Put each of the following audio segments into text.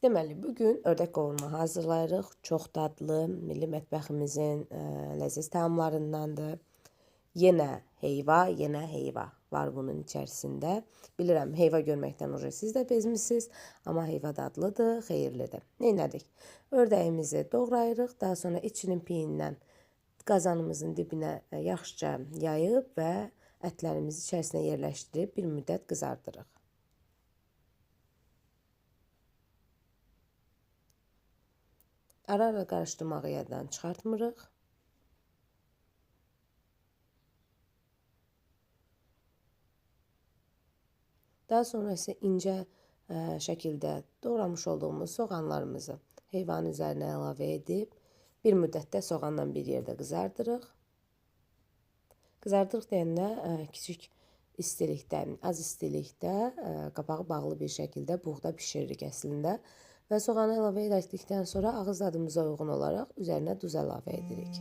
Deməli, bugün ördək qovurma hazırlayırıq. Çox dadlı, milli mətbəximizin ləziz təamlarındandır. Yenə heyva var bunun içərisində. Bilirəm, heyva görməkdən siz də bezmisiniz, amma heyva dadlıdır, xeyirlidir. Neynədik? Ördəyimizi doğrayırıq, daha sonra içinin piyindən qazanımızın dibinə yaxşıca yayıb və ətlərimizi içərisinə yerləşdirib bir müddət qızardırıq. Ara-ara qarışdırmağı yaddan çıxartmırıq. Daha sonra isə incə şəkildə doğramış olduğumuz soğanlarımızı heyvanın üzərinə əlavə edib bir müddətdə soğanla bir yerdə qızardırıq. Qızardırıq deyəndə kiçik istilikdə, az istilikdə qapağı bağlı bir şəkildə buğda bişiririk əslində. Və soğanı əlavə etdikdən sonra ağız dadımıza uyğun olaraq üzərinə duz əlavə edirik.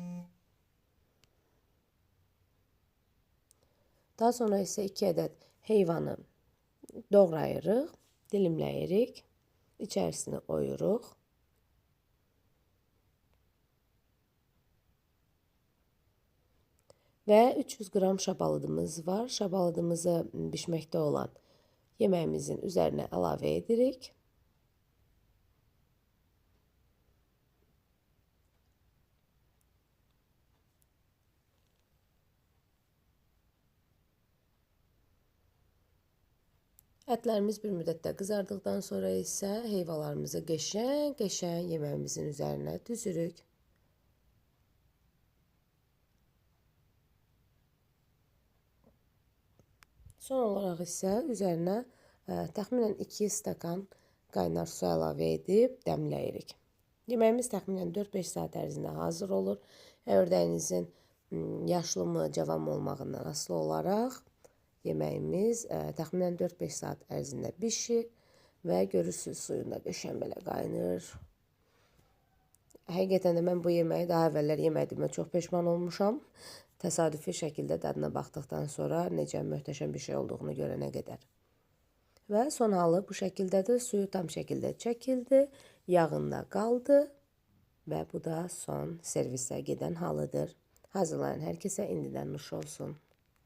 Daha sonra isə 2 ədəd heyvanı doğrayırıq, dilimləyirik, içərisini oyuruq. Və 300 qram şabalıdımız var. Şabalıdımızı bişməkdə olan yeməyimizin üzərinə əlavə edirik. Ətlərimiz bir müddətdə qızardıqdan sonra isə heyvalarımızı qəşəng yeməyimizin üzərinə düzürük. Son olaraq isə üzərinə təxminən 2 stakan qaynar su əlavə edib dəmləyirik. Yeməyimiz təxminən 4-5 saat ərzində hazır olur. Ördəyinizin yaşlı mı, cavan mı olmağından asılı olaraq yeməyimiz təxminən 4-5 saat ərzində bişir və görürsünüz suyunda qəşəng belə qaynır. Həqiqətən də mən bu yeməyi daha əvvəllər yemədiyimə çox peşman olmuşam. Təsadüfi şəkildə dadına baxdıqdan sonra necə möhtəşəm bir şey olduğunu görənə qədər. Və son halı bu şəkildədir. Suyu tam şəkildə çəkildi, yağında qaldı və bu da son servisə gedən halıdır. Hazırlayan hər kəsə indidən nuş olsun.